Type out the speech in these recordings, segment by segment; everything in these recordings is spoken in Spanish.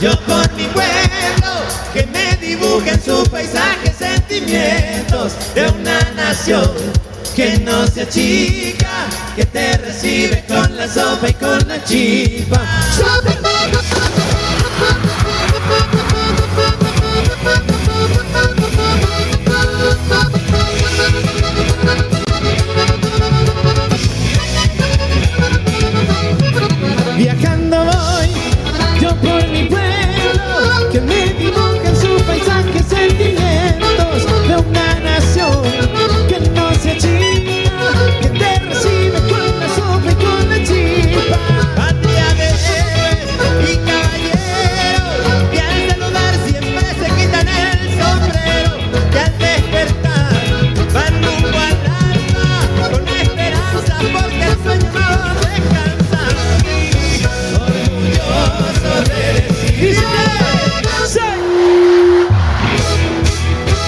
yo por mi pueblo, que me dibujen su paisaje, sentimientos de una nación que no se achica, que te recibe con la sopa y con la chipa. Viajando voy, yo por mi pueblo, que me dibujan su paisaje, sentimientos de una nación que no se achica, que te recibe con la sopa y con la chipa. Patria de héroes y caballeros, que al saludar siempre se quitan el sombrero, que al despertar van rumbo al alma con esperanza, porque el sueño no descansa. Orgulloso de decir,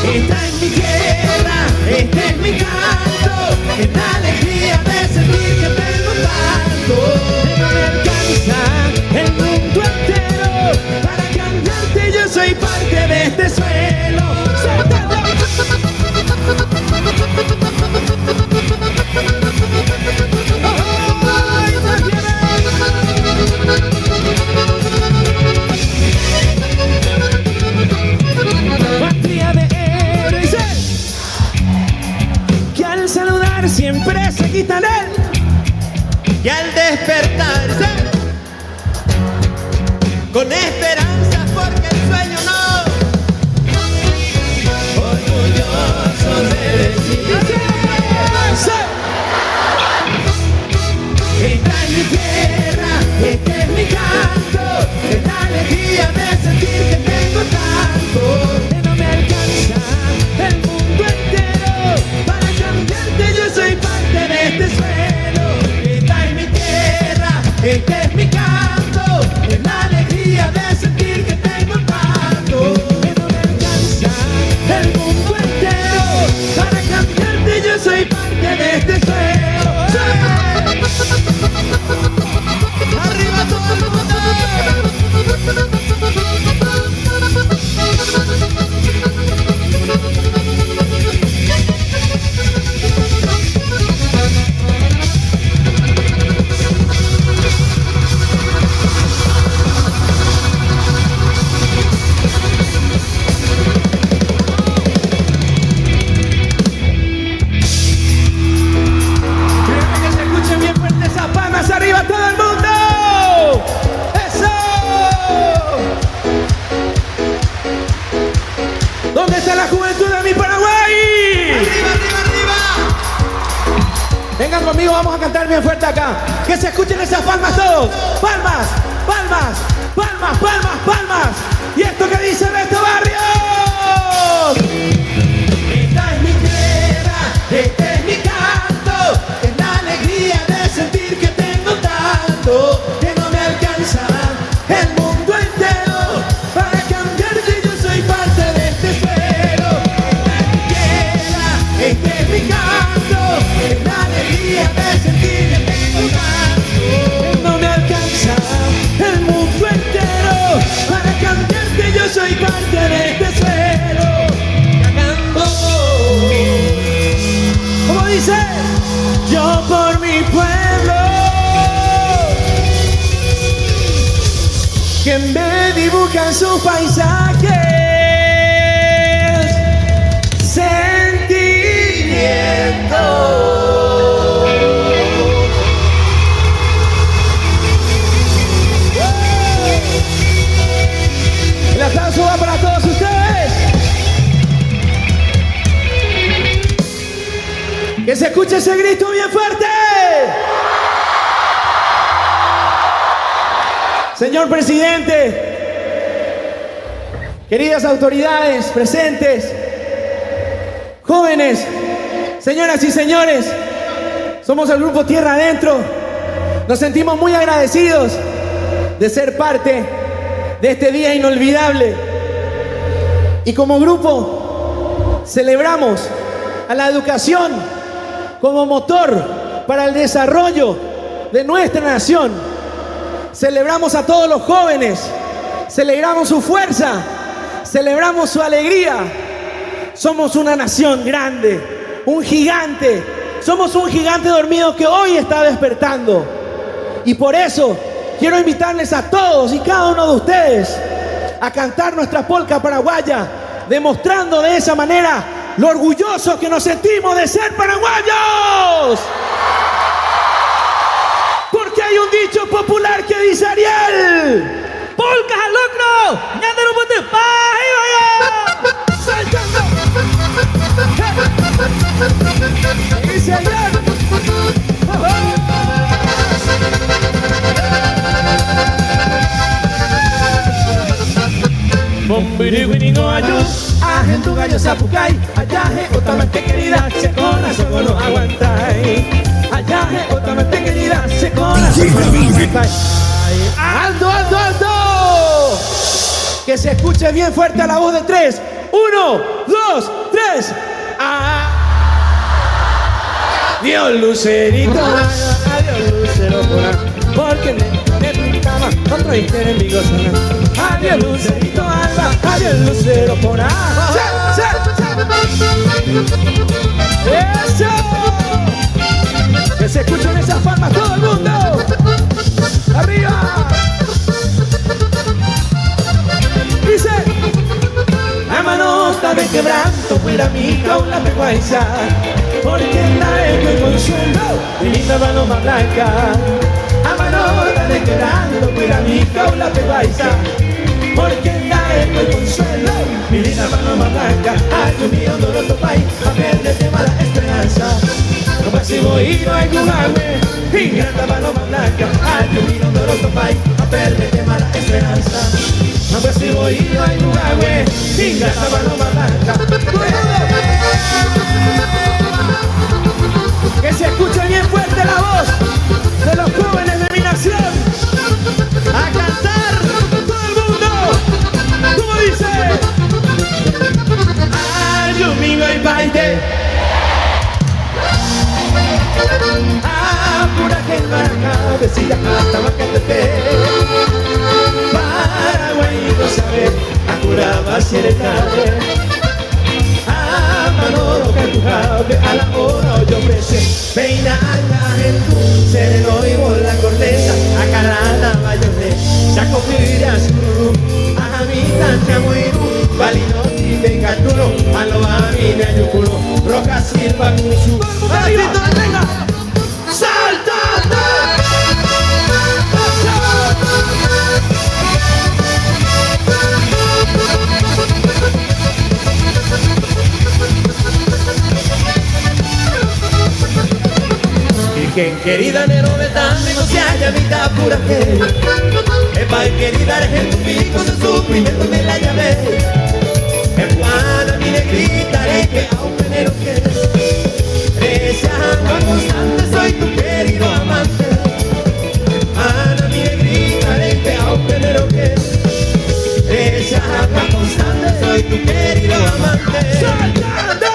esta es mi tierra, este es mi canto, es la alegría de sentir que tengo tanto, que no me alcanza el mundo entero para cambiarte. Yo soy parte de este suelo. Patria de héroes que al saludar siempre se quitan él, y al despertarse con esperanza, porque el sueño no. Orgulloso de decir, esta es mi tierra, este es mi canto, es la alegría de sentir que tengo tanto, que no me alcanza el mundo entero para cambiarte. Yo soy parte de este suelo. Esta es mi tierra, este es mi canto, es la alegría de sentir que tengo tanto, que no me alcanza el mundo entero para cambiarte. Yo soy parte de este suelo. ¡Arriba todo el mundo! ¡Arriba todo el mundo! ¡Eso! ¿Dónde está la juventud de mi Paraguay? ¡Arriba, arriba, arriba! Vengan conmigo, vamos a cantar bien fuerte acá. Que se escuchen esas palmas todos. ¡Palmas! ¡Palmas! ¡Palmas! ¡Palmas! ¡Palmas! ¿Y esto que dice Beto Barrios? Esta es mi tierra, este es mi canto, es la alegría de sentir que que no me alcanza el mundo entero para cambiarte. Yo soy parte de este suelo. Esta es mi tierra, este es mi canto, es la alegría de sentir que tengo tanto, que no me alcanza el mundo entero para cambiarte. Yo soy parte de este suelo. Cagando, como dice, yo por mi pueblo, que me dibujan sus paisajes, sentimientos. El aplauso va para todos ustedes. Que se escuche ese grito bien fuerte. Señor presidente, queridas autoridades presentes, jóvenes, señoras y señores, somos el grupo Tierra Adentro. Nos sentimos muy agradecidos de ser parte de este día inolvidable. Y como grupo celebramos a la educación como motor para el desarrollo de nuestra nación. Celebramos a todos los jóvenes, celebramos su fuerza, celebramos su alegría. Somos una nación grande, un gigante. Somos un gigante dormido que hoy está despertando. Y por eso quiero invitarles a todos y cada uno de ustedes a cantar nuestra polca paraguaya, demostrando de esa manera lo orgullosos que nos sentimos de ser paraguayos. Porque hay un dicho popular que dice Ariel: polcas al locro, ñandero bote pa' y vaya. Saltando. Dice Ariel. Bombirigüini no ayus, Ajen tu gallo zapucay, ayaje otamante querida, se corazón no aguantai. Ayaje otamante querida, se corazón no aguantai. ¡Alto, alto, alto! Que se escuche bien fuerte a la voz de tres. 1, 2, 3. Adiós lucerito, adiós lucero por ahí, porque en mi cama otro enemigo sana. Adiós lucerito alba, adiós lucero por ahí. ¡Eso! Que se escuchen esas palmas todo el mundo. ¡Arriba! Dice: la manota de quebranto fuera mi caula peguaiza, porque la el consuelo mi linda paloma blanca. La manota de quebranto fuera mi caula peguaiza, porque la el consuelo mi linda paloma blanca. Ay, Dios mío, doloroso país, a perderte mala esperanza. No pasivo y no hay jugarme, ingrata paloma blanca. Ay, Dios mío, doloroso país, a perderte mala esperanza. No pasivo y no hay jugarme, ingrata paloma blanca. Que se escuche bien fuerte la voz de los jóvenes de mi nación. A cantar todo el mundo. ¿Cómo dice? Al domingo y baile. Pura que marca, decía hasta Macatete. Paraguay no sabe, acuraba si eres tarde. Manolo que a la hora yo ofrece peina en tu sereno y la corteza a calada bayone saco pira suru a mi tanta muy valino y venga duro a lo a mi ayuculo roca silva cusu venga saltando. Que querida nero de tanto no se haya vida pura que epa querida eres el pico de sufrimiento me la llamé Juana mi negrita eres que aún enero que ese agua constante soy tu querido amante Juana mi negrita eres que aún enero que ese agua constante soy tu querido amante. ¡Saltando!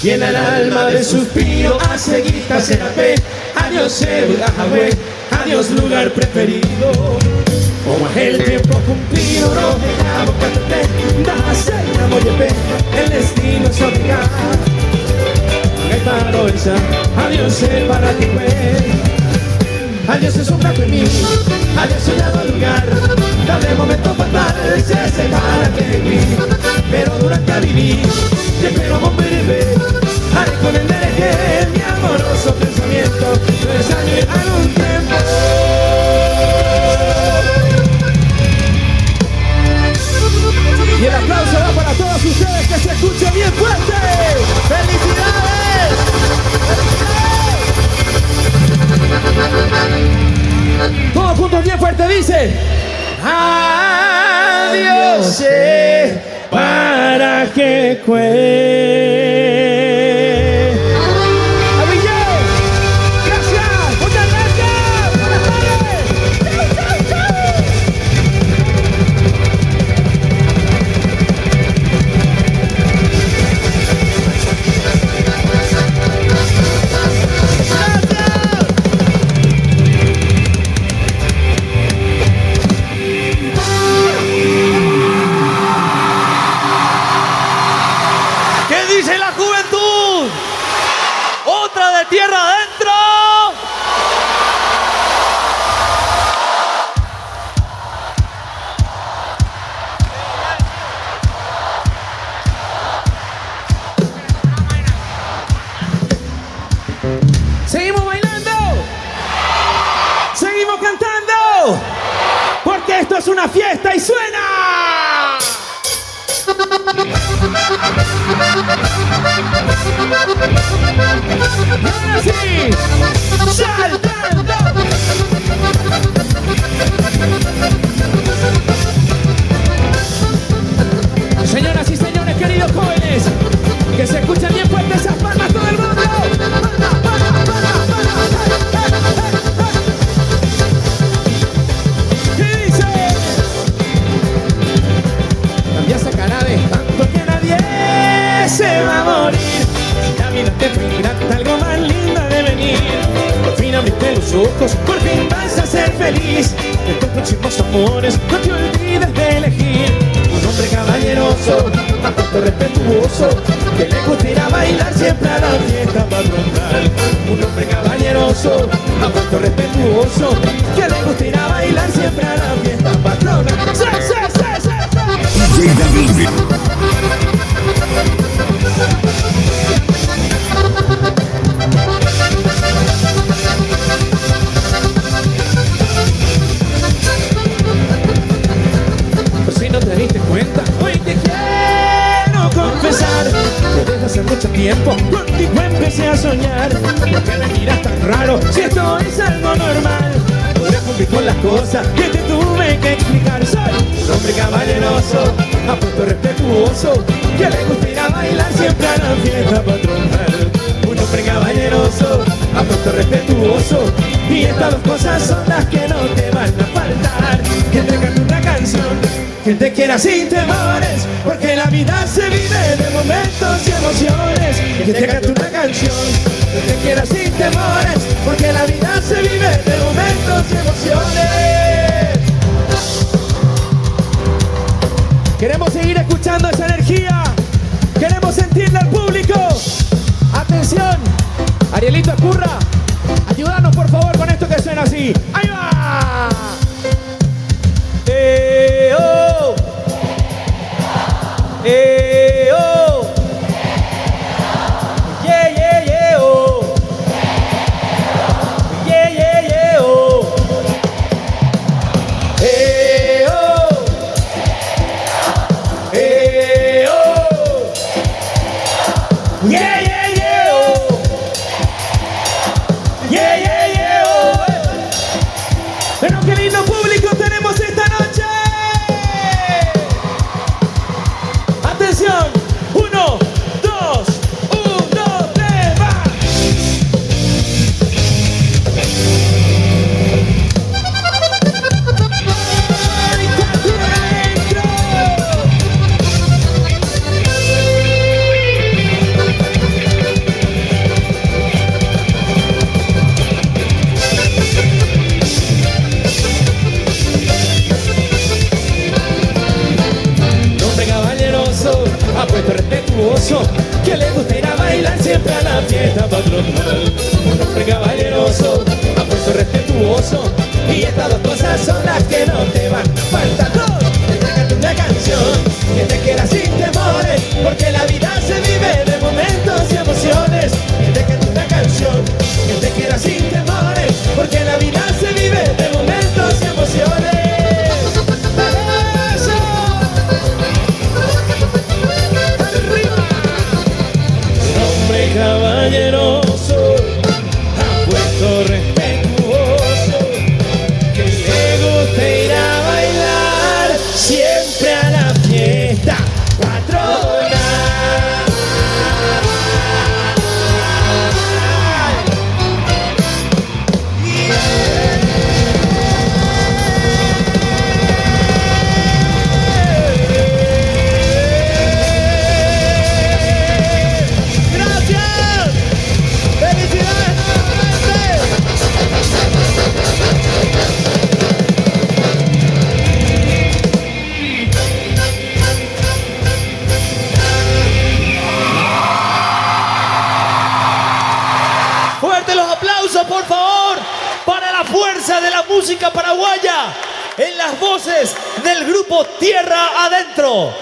Llena el alma de suspiro, a seguir serapé. Adiós Jahwe, adiós lugar preferido. Como es el tiempo cumplido, no dejamos que te das el amor y el destino es obligado. Que paro esa, adiós para ti fue. Adiós es un blanco en mí, adiós soñado lugar. Cada momento fatal se separa de mí. Pero durante vivir, te espero volver. Haré con el derecho mi amoroso pensamiento. No extraño algún tiempo. Y el aplauso va para todos ustedes, que se escuche bien fuerte. ¡Felicidades! Todos juntos bien fuerte dice: adiós para que gracias, muchas gracias. Buenas tardes. Chau, chau, chau. esto es una fiesta y suena. Y ahora sí, saltando. Señoras y señores, queridos jóvenes, que se escuchen bien fuerte esas palmas todo el mundo. Palmas, palmas, palmas, palmas. ¿Qué dice? Cambia esa cara de tanto que nadie se va a morir. La vida te trata algo más lindo de venir. Por fin abriste los ojos, por fin vas a ser feliz. De tus próximos amores no te olvides de elegir un hombre caballeroso, bastante respetuoso, que le gusta ir a bailar siempre a la fiesta patronal. Un hombre caballeroso, bastante respetuoso, que le gusta ir a bailar siempre a la fiesta patronal. ¡Sí, sí, sí, sí, sí! Por si no te diste cuenta, hoy te quiero confesar que desde hace mucho tiempo contigo empecé a soñar. ¿Por qué me miras tan raro si esto es algo normal? Podré cumplir con las cosas que te tuve que explicar. Soy un hombre caballeroso, apuesto respetuoso, que le gusta ir a bailar siempre a la fiesta patronal. Un hombre caballeroso, apuesto respetuoso, y estas dos cosas son las que no te van a faltar. Que te cante una canción, que te quiera sin temores, porque la vida se vive de momentos y emociones. Que te cante una canción, que te quiera sin temores, porque la vida se vive de momentos y emociones. Queremos seguir escuchando esa energía, queremos sentirla al público. Atención, Arielito Escurra, ayúdanos por favor con esto que suena así. ¡Ahí va! ¡Oh! ¡Oh! ¡Yeah, yeah, yeah, oh! ¡Yeah, yeah, yeah, oh! ¡Oh! ¡Oh! ¡Yeah, yeah, yeah, oh! ¡Yeah, yeah, yeah, oh! Pero qué lindo público tenemos esta noche. Atención, 1, 2, 1, 2, 3, va. Hombre caballeroso, apuesto respetuoso, que le gusta ir a bailar siempre a la fiesta patronal. Un hombre caballeroso, apuesto respetuoso, y estas dos cosas son las que no te van a faltar. Que te cante una canción, que te quiera sin temores, porque la vida se vive de momentos y emociones. Que te cante una canción, que te quiera sin temores, porque la vida se vive de momentos y emociones. Caballeroso, apuesto respetuoso, que le gusta ir a bailar siempre a la fiesta patronal. Por favor, para la fuerza de la música paraguaya, en las voces del grupo Tierra Adentro.